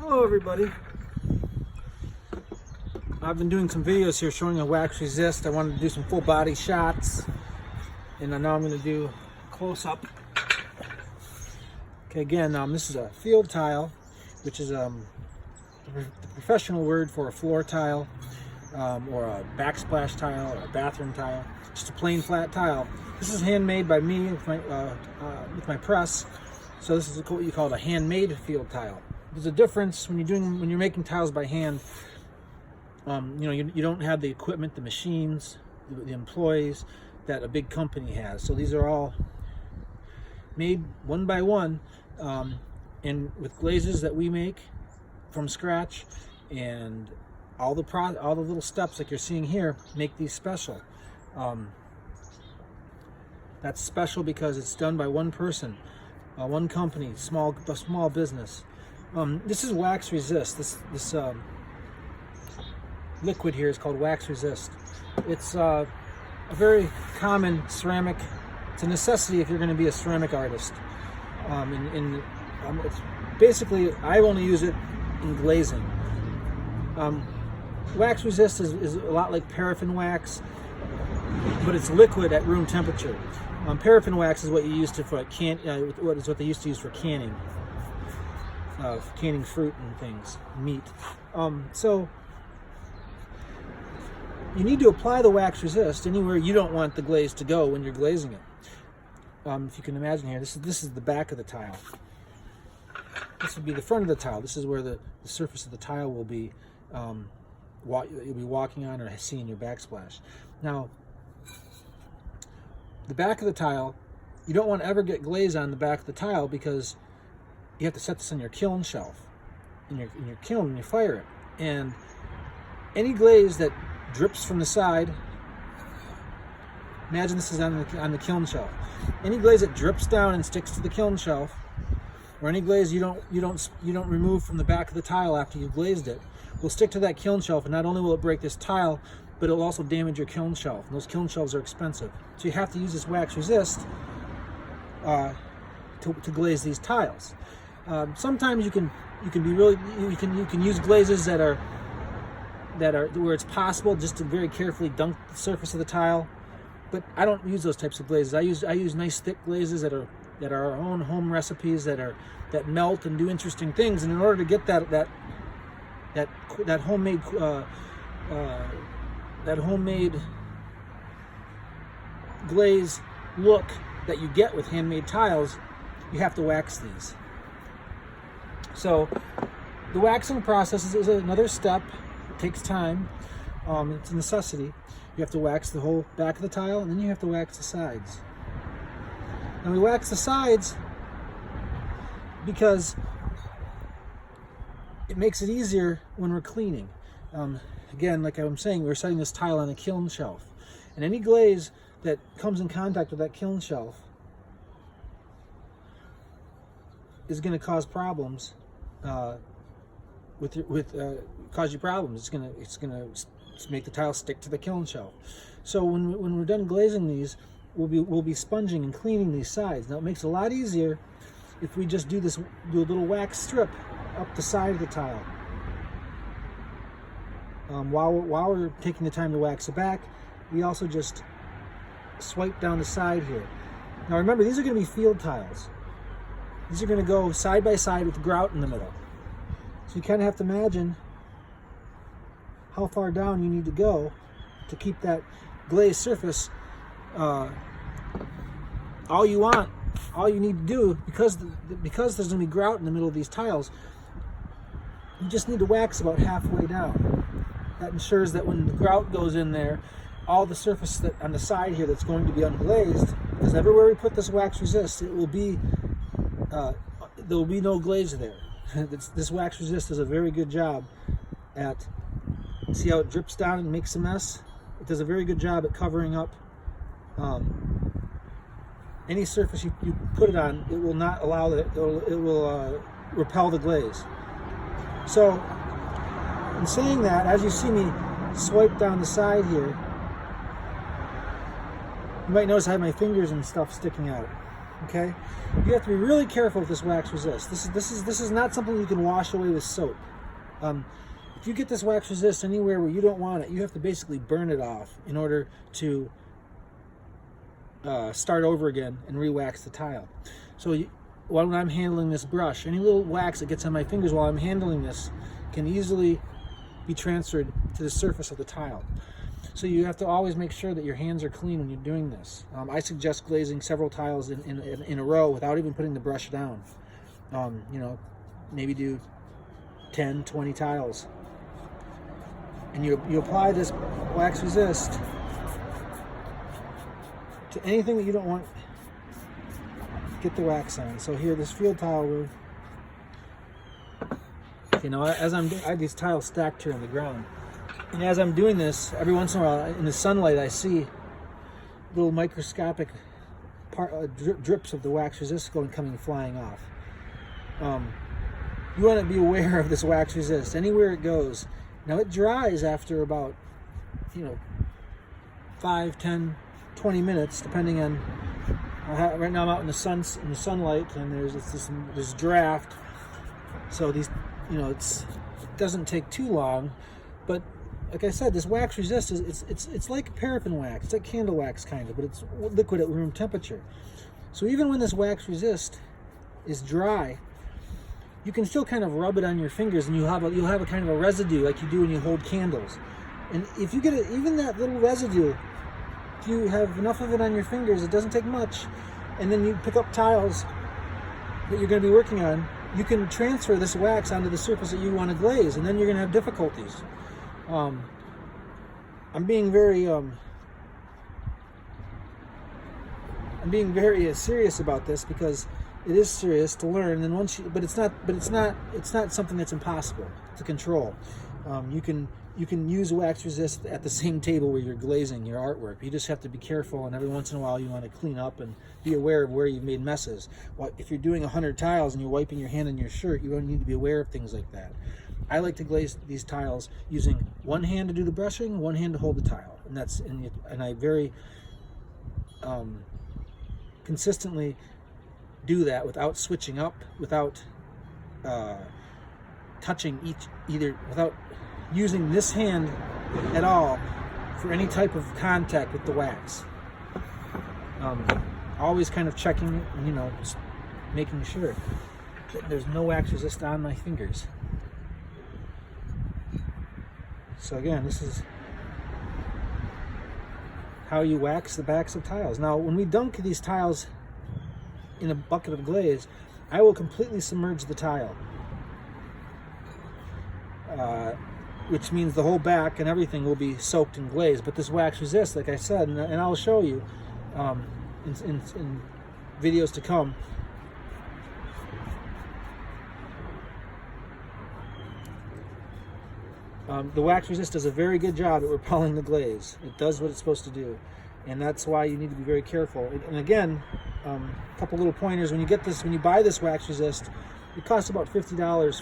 Hello everybody. I've been doing some videos here showing a wax resist. I wanted to do some full body shots, and now I'm going to do close up. Okay, again, this is a field tile, which is the professional word for a floor tile, or a backsplash tile, or a bathroom tile. Just a plain flat tile. This is handmade by me with my press. So this is what you call a handmade field tile. There's a difference when you're making tiles by hand. You don't have the equipment, the machines, the employees that a big company has. So these are all made one by one, and with glazes that we make from scratch, and all the little steps like you're seeing here make these special. That's special because it's done by one person, one company, a small business. This is wax resist. This liquid here is called wax resist. It's a very common ceramic. It's a necessity if you're going to be a ceramic artist. It's basically, I only use it in glazing. Wax resist is a lot like paraffin wax, but it's liquid at room temperature. Paraffin wax is what you use what they used to use for canning fruit and things, meat. So you need to apply the wax resist anywhere you don't want the glaze to go when you're glazing it. If you can imagine here, this is the back of the tile. This would be the front of the tile. This is where the surface of the tile will be, you'll be walking on or seeing your backsplash. Now, the back of the tile, you don't want to ever get glaze on the back of the tile, because you have to set this on your kiln shelf. In your kiln, when you fire it. And any glaze that drips from the side, imagine this is on the kiln shelf. Any glaze that drips down and sticks to the kiln shelf, or any glaze you don't remove from the back of the tile after you've glazed it, will stick to that kiln shelf, and not only will it break this tile, but it'll also damage your kiln shelf. And those kiln shelves are expensive. So you have to use this wax resist to glaze these tiles. Sometimes you can use glazes that are where it's possible just to very carefully dunk the surface of the tile, but I don't use those types of glazes. I use nice thick glazes that are our own home recipes, that melt and do interesting things. And in order to get that homemade glaze look that you get with handmade tiles, you have to wax these. So the waxing process is another step. It takes time. It's a necessity. You have to wax the whole back of the tile, and then you have to wax the sides. And we wax the sides because it makes it easier when we're cleaning. Again, like I'm saying, we're setting this tile on a kiln shelf, and any glaze that comes in contact with that kiln shelf is going to cause problems. Cause you problems. It's gonna make the tile stick to the kiln shelf. So when we're done glazing these, we'll be sponging and cleaning these sides. Now it makes it a lot easier if we just do a little wax strip up the side of the tile. While we're taking the time to wax the back, we also just swipe down the side here. Now remember, these are going to be field tiles. These are going to go side by side with grout in the middle. So you kind of have to imagine how far down you need to go to keep that glazed surface. All you need to do, because there's going to be grout in the middle of these tiles, you just need to wax about halfway down. That ensures that when the grout goes in there, all the surface on the side here that's going to be unglazed, because everywhere we put this wax resist, there will be no glaze there. This wax resist does a very good job at, see how it drips down and makes a mess? It does a very good job at covering up any surface you put it on. It will not allow it will repel the glaze. So in saying that, as you see me swipe down the side here, you might notice I have my fingers and stuff sticking out. Okay, you have to be really careful with this wax resist. This is not something you can wash away with soap. If you get this wax resist anywhere where you don't want it, you have to basically burn it off in order to start over again and re-wax the tile. So when I'm handling this brush, any little wax that gets on my fingers while I'm handling this can easily be transferred to the surface of the tile. So you have to always make sure that your hands are clean when you're doing this. I suggest glazing several tiles in a row without even putting the brush down. You know, maybe do 10, 20 tiles. And you apply this wax resist to anything that you don't want to get the wax on. So here, this field tile, you know, I have these tiles stacked here on the ground. And as I'm doing this, every once in a while in the sunlight, I see little microscopic drips of the wax resist coming flying off. You want to be aware of this wax resist anywhere it goes. Now it dries after about, you know, 5, 10, 20 minutes, depending on. Right now I'm out in the sunlight, and there's this draft. So these, you know, it doesn't take too long, but like I said, this wax resist it's like paraffin wax. It's like candle wax kind of, but it's liquid at room temperature. So even when this wax resist is dry, you can still kind of rub it on your fingers, and you'll have a kind of a residue like you do when you hold candles. And if you get even that little residue, if you have enough of it on your fingers, it doesn't take much, and then you pick up tiles that you're going to be working on, you can transfer this wax onto the surface that you want to glaze, and then you're going to have difficulties. I'm being very serious about this, because it is serious to learn. And but it's not something that's impossible to control. You can use wax resist at the same table where you're glazing your artwork. You just have to be careful, and every once in a while you want to clean up and be aware of where you've made messes. If you're doing 100 tiles and you're wiping your hand on your shirt, you need to be aware of things like that. I like to glaze these tiles using one hand to do the brushing, one hand to hold the tile, and I very consistently do that without switching up, without touching without using this hand at all for any type of contact with the wax. Always kind of checking it, and, you know, just making sure that there's no wax resist on my fingers. So again, this is how you wax the backs of tiles. Now, when we dunk these tiles in a bucket of glaze, I will completely submerge the tile, which means the whole back and everything will be soaked in glaze. But this wax resist, like I said, and I'll show you in videos to come, the wax resist does a very good job at repelling the glaze. It does what it's supposed to do, and that's why you need to be very careful. And again, a couple little pointers: when you buy this wax resist, it costs about $50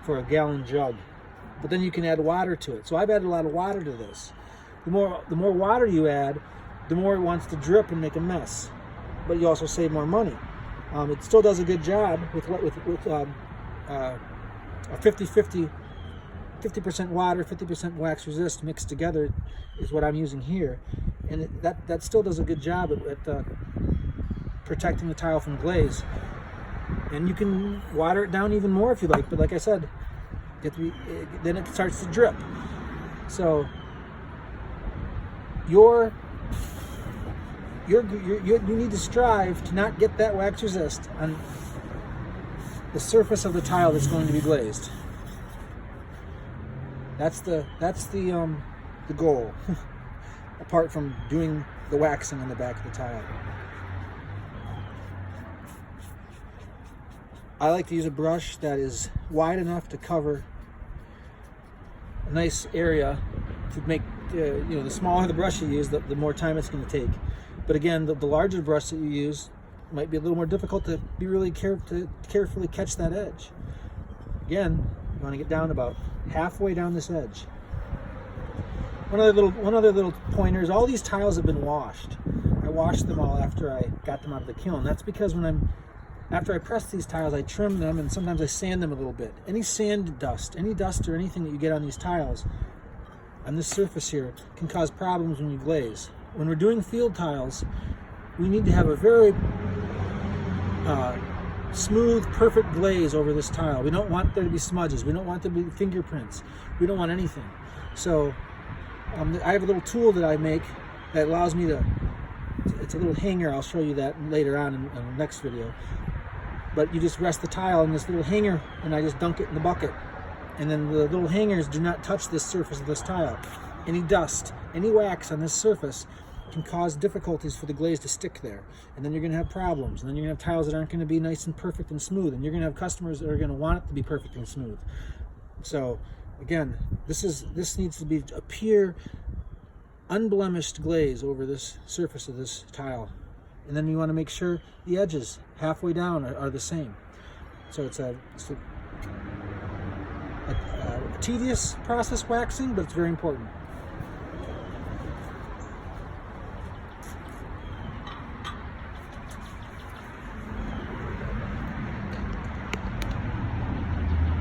for a gallon jug, but then you can add water to it. So I've added a lot of water to this. The more water you add, the more it wants to drip and make a mess, but you also save more money. It still does a good job with a 50% water, 50% wax resist mixed together is what I'm using here, and that still does a good job at protecting the tile from glaze. And you can water it down even more if you like, but like I said, then it starts to drip. So you need to strive to not get that wax resist on the surface of the tile that's going to be glazed. That's the goal, apart from doing the waxing on the back of the tile. I like to use a brush that is wide enough to cover a nice area to make, the smaller the brush you use, the more time it's going to take. But again, the larger brush that you use might be a little more difficult to be really carefully catch that edge. Again, you want to get down about halfway down this edge. One other little pointer is all these tiles have been washed. washed them all after I got them out of the kiln. That's because after I press these tiles, I trim them and sometimes I sand them a little bit. Any sand dust, any dust or anything that you get on these tiles, on this surface here, can cause problems when you glaze. When we're doing field tiles, we need to have a very smooth, perfect glaze over this tile. We don't want there to be smudges. We don't want there to be fingerprints. We don't want anything. So I have a little tool that I make that allows me to, it's a little hanger, I'll show you that later on in the next video. But you just rest the tile in this little hanger and I just dunk it in the bucket. And then the little hangers do not touch this surface of this tile. Any dust, any wax on this surface can cause difficulties for the glaze to stick there. And then you're going to have problems. And then you're going to have tiles that aren't going to be nice and perfect and smooth. And you're going to have customers that are going to want it to be perfect and smooth. So again, this needs to be a pure, unblemished glaze over this surface of this tile. And then you want to make sure the edges halfway down are the same. So it's a tedious process, waxing, but it's very important.